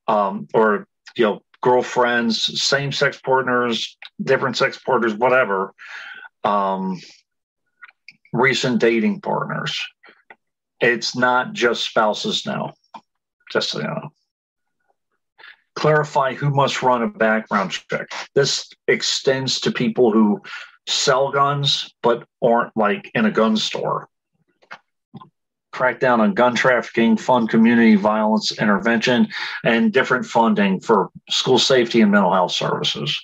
or girlfriends, same-sex partners, different sex partners, whatever. Recent dating partners. It's not just spouses now. Just so you know. Clarify who must run a background check. This extends to people who sell guns but aren't like in a gun store. Crack down on gun trafficking, fund community violence intervention, and different funding for school safety and mental health services.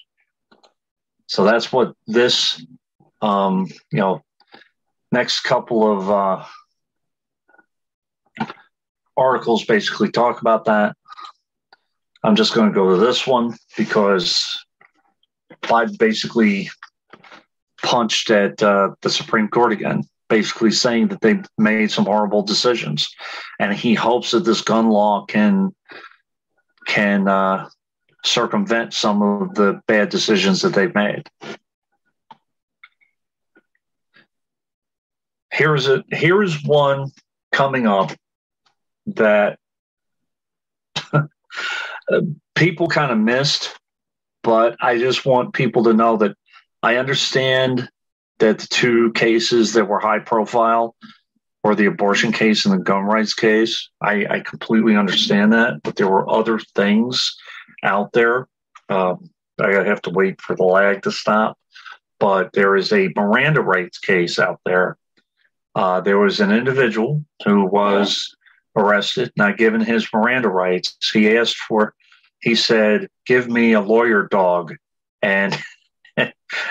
So that's what this, next couple of articles basically talk about that. I'm just going to go to this one because Biden basically punched at the Supreme Court again, basically saying that they've made some horrible decisions, and he hopes that this gun law can circumvent some of the bad decisions that they've made. Here's one coming up that people kind of missed, but I just want people to know that I understand that the two cases that were high profile were the abortion case and the gun rights case. I completely understand that, but there were other things out there. I have to wait for the lag to stop, but there is a Miranda Rights case out there. There was an individual who was arrested, not given his Miranda rights. He said, "Give me a lawyer dog." And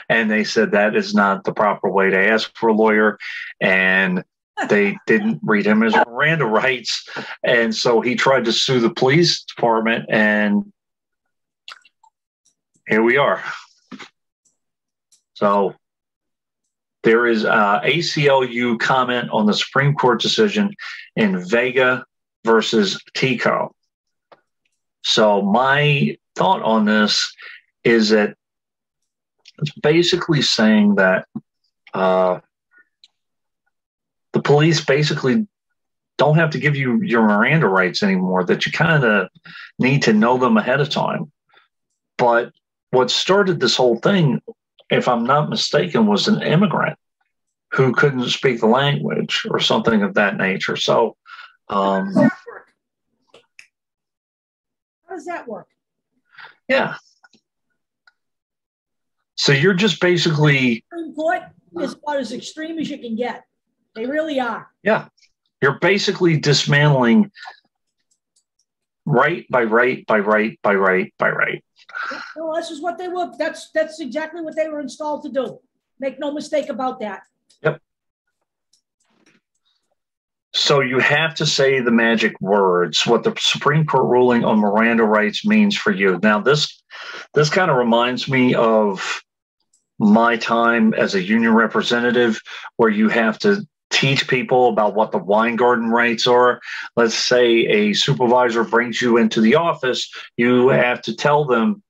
they said that is not the proper way to ask for a lawyer. And they didn't read him his Miranda rights. And so he tried to sue the police department, and here we are. So there is ACLU comment on the Supreme Court decision in Vega versus Tico. So my thought on this is that it's basically saying that the police basically don't have to give you your Miranda rights anymore, that you kind of need to know them ahead of time. But what started this whole thing, if I'm not mistaken, was an immigrant who couldn't speak the language or something of that nature. So how does that work? Yeah. So you're just basically... Supreme Court is about as extreme as you can get. They really are. Yeah. You're basically dismantling right by right by right by right by right. Well, this is what they were. That's exactly what they were installed to do. Make no mistake about that. Yep. So you have to say the magic words, what the Supreme Court ruling on Miranda rights means for you. Now, this kind of reminds me of my time as a union representative, where you have to teach people about what the Weingarten rights are. Let's say a supervisor brings you into the office, you have to tell them,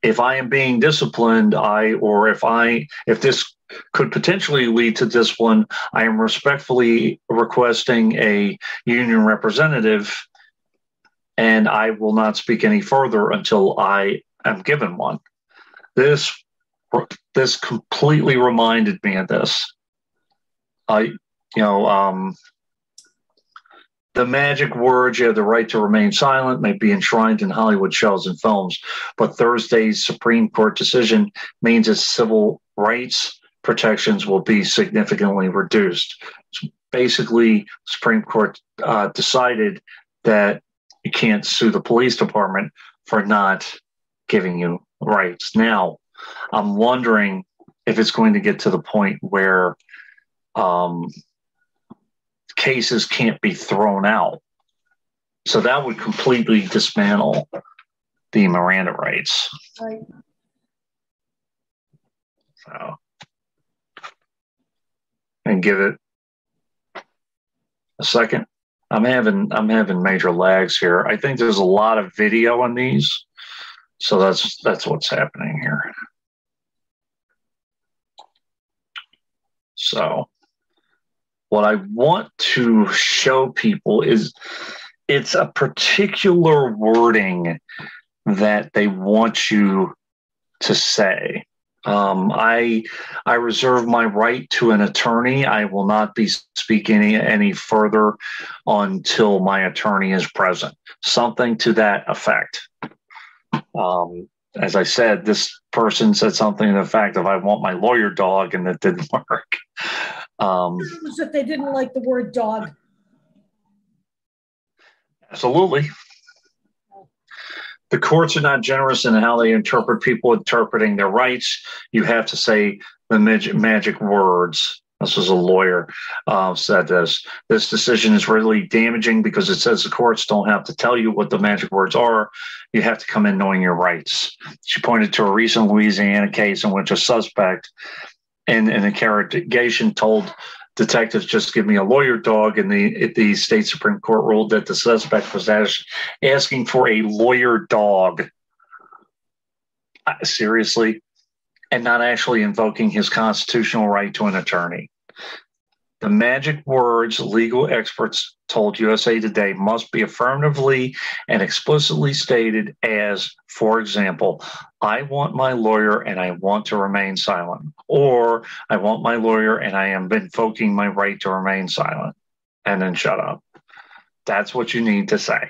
if I am being disciplined, if this could potentially lead to discipline, I am respectfully requesting a union representative, and I will not speak any further until I am given one. This completely reminded me of this. The magic words, you have the right to remain silent, may be enshrined in Hollywood shows and films, but Thursday's Supreme Court decision means that civil rights protections will be significantly reduced. So basically, Supreme Court decided that you can't sue the police department for not giving you rights. Now, I'm wondering if it's going to get to the point where cases can't be thrown out. So that would completely dismantle the Miranda rights. Right. So, and give it a second. I'm having major lags here. I think there's a lot of video on these, so that's what's happening here. So what I want to show people is it's a particular wording that they want you to say. I reserve my right to an attorney. I will not be speaking any further until my attorney is present. Something to that effect. As I said, this person said something to the fact of I want my lawyer dog, and it didn't work. It was that they didn't like the word dog. Absolutely. The courts are not generous in how they interpret people interpreting their rights. You have to say the magic words. This was a lawyer said this. This decision is really damaging because it says the courts don't have to tell you what the magic words are. You have to come in knowing your rights. She pointed to a recent Louisiana case in which a suspect in an interrogation told detectives, just give me a lawyer dog, and the state Supreme Court ruled that the suspect was asking for a lawyer dog. Seriously? And not actually invoking his constitutional right to an attorney. The magic words legal experts told USA Today must be affirmatively and explicitly stated as, for example, I want my lawyer and I want to remain silent, or I want my lawyer and I am invoking my right to remain silent, and then shut up. That's what you need to say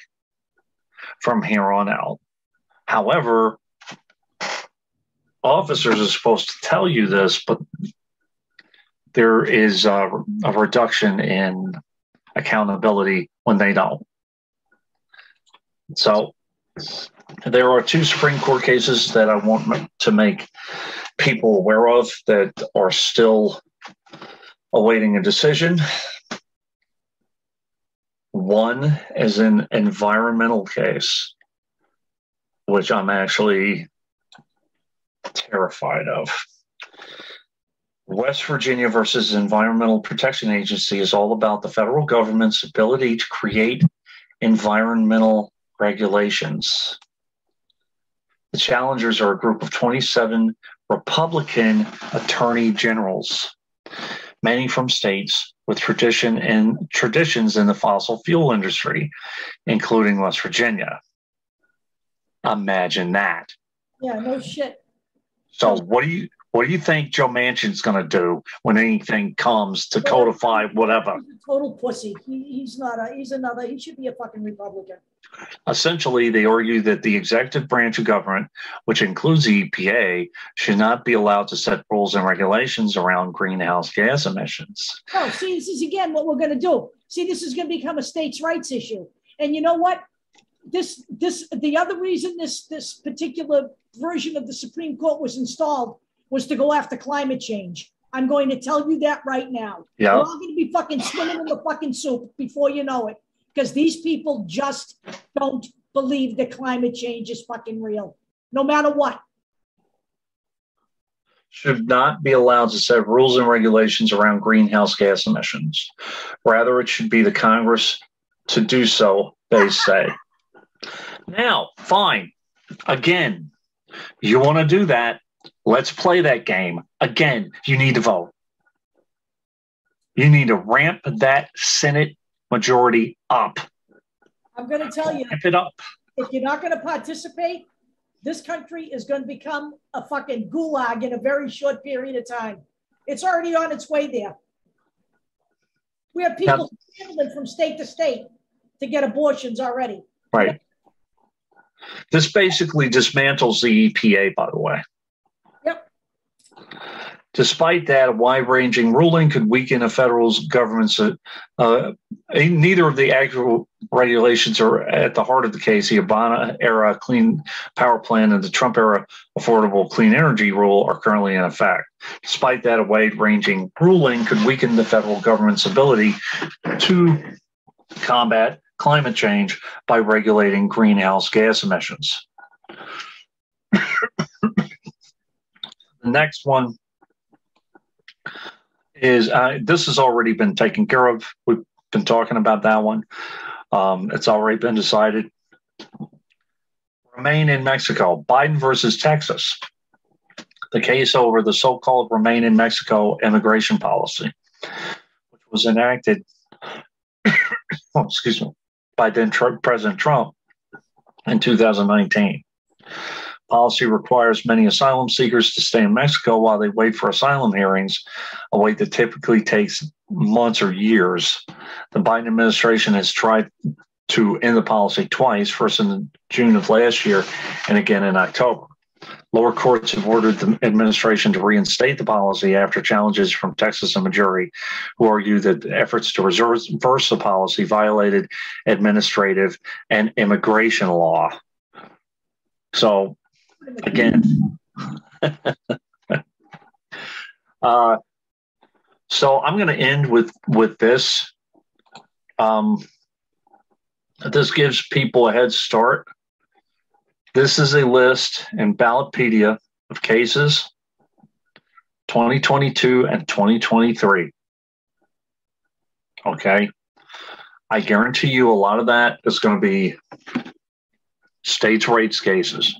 from here on out. However, officers are supposed to tell you this, but there is a reduction in accountability when they don't. So there are two Supreme Court cases that I want to make people aware of that are still awaiting a decision. One is an environmental case, which I'm actually terrified of. West Virginia versus Environmental Protection Agency is all about the federal government's ability to create environmental regulations. The challengers are a group of 27 Republican attorney generals, many from states with traditions in the fossil fuel industry, including West Virginia. Imagine that. Yeah, no shit. So what do you think Joe Manchin's going to do when anything comes to codify whatever? He's a total pussy. He should be a fucking Republican. Essentially, they argue that the executive branch of government, which includes the EPA, should not be allowed to set rules and regulations around greenhouse gas emissions. Oh, see, this is again what we're going to do. See, this is going to become a states' rights issue. And you know what? The other reason this particular version of the Supreme Court was installed was to go after climate change. I'm going to tell you that right now. Yeah. We're all going to be fucking swimming in the fucking soup before you know it, because these people just don't believe that climate change is fucking real, no matter what. Should not be allowed to set rules and regulations around greenhouse gas emissions. Rather, it should be the Congress to do so, they say. Now, fine. Again, you want to do that. Let's play that game. Again, you need to vote. You need to ramp that Senate majority up. I'm going to tell you, ramp it up. If you're not going to participate, this country is going to become a fucking gulag in a very short period of time. It's already on its way there. We have people traveling from state to state to get abortions already. Right. This basically dismantles the EPA, by the way. Yep. Despite that, a wide-ranging ruling could weaken a federal government's. Neither of the actual regulations are at the heart of the case. The Obama-era Clean Power Plan and the Trump-era Affordable Clean Energy Rule are currently in effect. Despite that, a wide-ranging ruling could weaken the federal government's ability to combat climate change by regulating greenhouse gas emissions. The next one is this has already been taken care of. We been talking about that one. It's already been decided. Remain in Mexico, Biden versus Texas. The case over the so-called Remain in Mexico immigration policy, which was enacted by then President Trump in 2019. Policy requires many asylum seekers to stay in Mexico while they wait for asylum hearings, a wait that typically takes months or years. The Biden administration has tried to end the policy twice, first in June of last year and again in October. Lower courts have ordered the administration to reinstate the policy after challenges from Texas and Missouri, who argue that efforts to reverse the policy violated administrative and immigration law. So, again, so I'm going to end with this. This gives people a head start. This is a list in Ballotpedia of cases 2022 and 2023. Okay. I guarantee you a lot of that is going to be states' rights cases.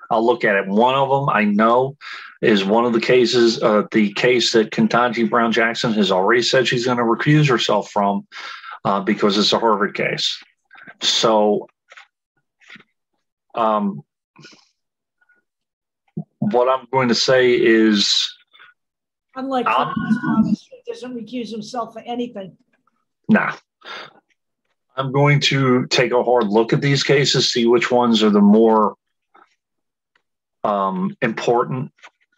I'll look at it. One of them I know is one of the cases, the case that Ketanji Brown Jackson has already said she's going to recuse herself from because it's a Harvard case. So, what I'm going to say is, unlike Thomas, he doesn't recuse himself for anything. Nah. I'm going to take a hard look at these cases, see which ones are the more important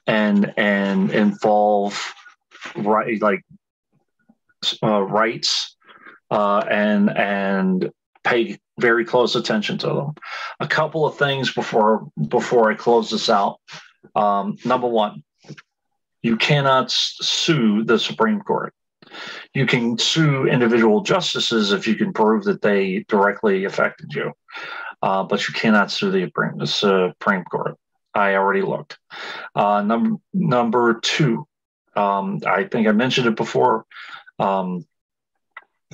and involve rights and pay very close attention to them. A couple of things before I close this out. Number one, you cannot sue the Supreme Court. You can sue individual justices if you can prove that they directly affected you, but you cannot sue the Supreme Court. I already looked. Number two, I think I mentioned it before. I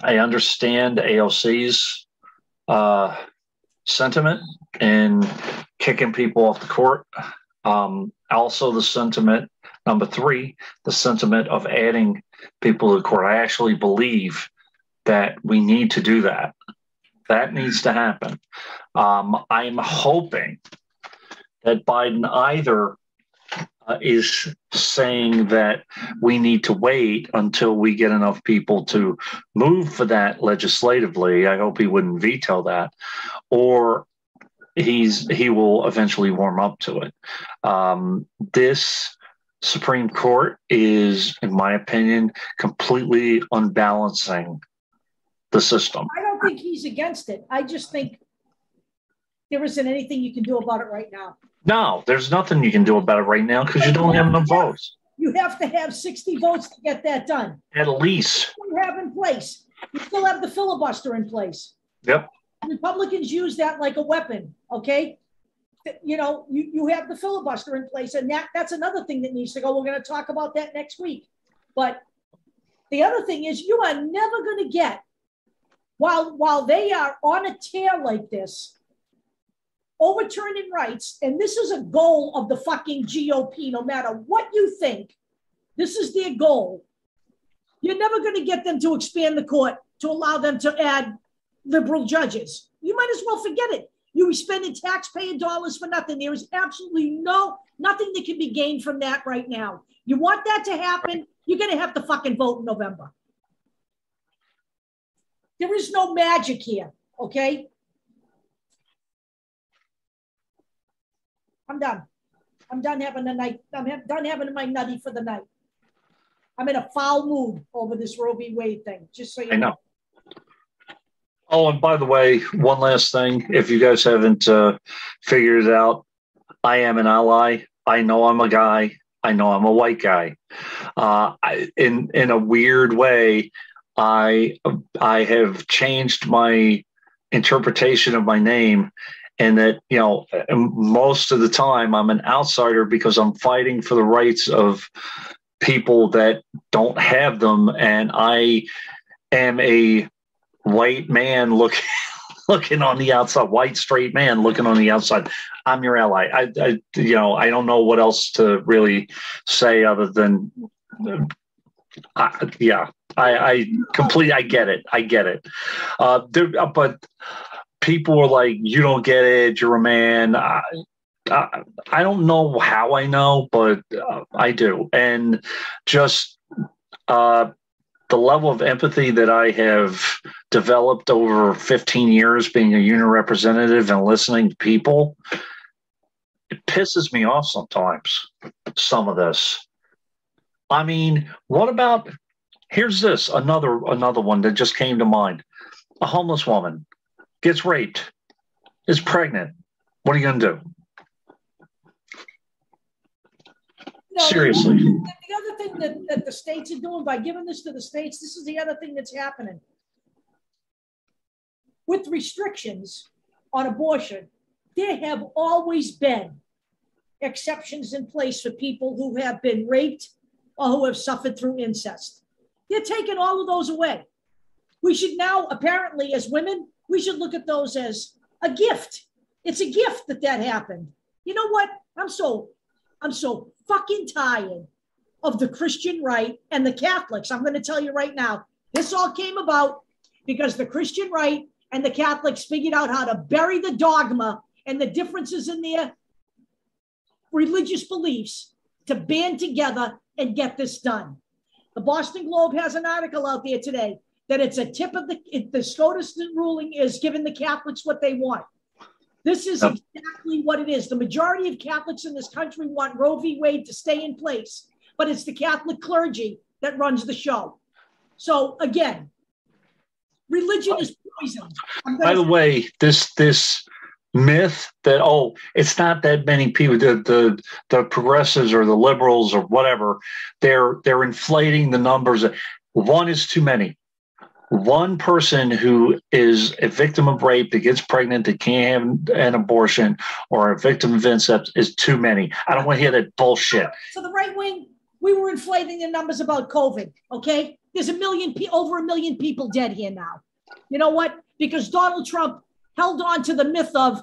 understand AOC's sentiment in kicking people off the court. Also, the sentiment, number three, the sentiment of adding people to the court. I actually believe that we need to do that. That needs to happen. I'm hoping that Biden either is saying that we need to wait until we get enough people to move for that legislatively. I hope he wouldn't veto that, or he will eventually warm up to it. This Supreme Court is, in my opinion, completely unbalancing the system. I don't think he's against it. I just think there isn't anything you can do about it right now. No, there's nothing you can do about it right now because you don't have enough votes. You have to have 60 votes to get that done. At least. You have in place. You still have the filibuster in place. Yep. Republicans use that like a weapon, okay? You know, you have the filibuster in place, and that's another thing that needs to go. We're going to talk about that next week. But the other thing is you are never going to get, while they are on a tear like this, overturning rights, and this is a goal of the fucking GOP, no matter what you think, this is their goal. You're never going to get them to expand the court to allow them to add liberal judges. You might as well forget it. You were spending taxpayer dollars for nothing. There is absolutely nothing that can be gained from that right now. You want that to happen, you're going to have to fucking vote in November. There is no magic here, okay? I'm done. I'm done having the night. I'm done having my nutty for the night. I'm in a foul mood over this Roe v. Wade thing, just so you know. Oh, and by the way, one last thing. If you guys haven't figured it out, I am an ally. I know I'm a guy. I know I'm a white guy. In a weird way, I have changed my interpretation of my name. And that, you know, most of the time I'm an outsider because I'm fighting for the rights of people that don't have them. And I am a white man looking on the outside, white straight man looking on the outside. I'm your ally. I don't know what else to really say other than, I get it. I get it. But people are like, you don't get it. You're a man. I don't know how I know, but I do. And just the level of empathy that I have developed over 15 years being a union representative and listening to people, it pisses me off sometimes, some of this. I mean, what about, here's this, another one that just came to mind. A homeless woman gets raped, is pregnant. What are you going to do? Seriously. The other thing that the states are doing by giving this to the states, this is the other thing that's happening. With restrictions on abortion, there have always been exceptions in place for people who have been raped or who have suffered through incest. They're taking all of those away. We should now, apparently, as women, we should look at those as a gift. It's a gift that happened. You know what? I'm so fucking tired of the Christian right and the Catholics. I'm going to tell you right now, this all came about because the Christian right and the Catholics figured out how to bury the dogma and the differences in their religious beliefs to band together and get this done. The Boston Globe has an article out there today that it's a tip of the SCOTUS ruling is giving the Catholics what they want. This is exactly what it is. The majority of Catholics in this country want Roe v. Wade to stay in place, but it's the Catholic clergy that runs the show. So again, religion is poison. By the way, this myth that, it's not that many people, the progressives or the liberals or whatever, they're inflating the numbers. One is too many. One person who is a victim of rape that gets pregnant that can't have an abortion or a victim of incest is too many. I don't want to hear that bullshit. So the right wing, we were inflating the numbers about COVID, okay? There's over a million people dead here now. You know what? Because Donald Trump held on to the myth of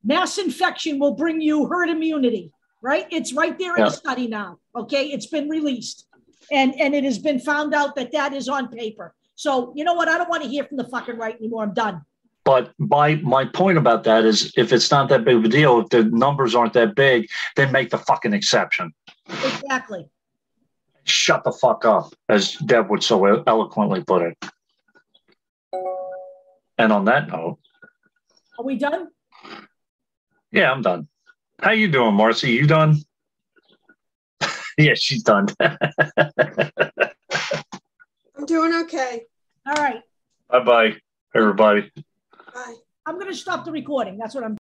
mass infection will bring you herd immunity, right? It's right there in the study now, okay? It's been released. And it has been found out that is on paper. So, you know what? I don't want to hear from the fucking right anymore. I'm done. But my point about that is if it's not that big of a deal, if the numbers aren't that big, then make the fucking exception. Exactly. Shut the fuck up, as Deb would so eloquently put it. And on that note. Are we done? Yeah, I'm done. How you doing, Marcy? You done? Yeah, she's done. I'm doing okay. All right. Bye-bye, everybody. Bye. I'm going to stop the recording. That's what I'm doing.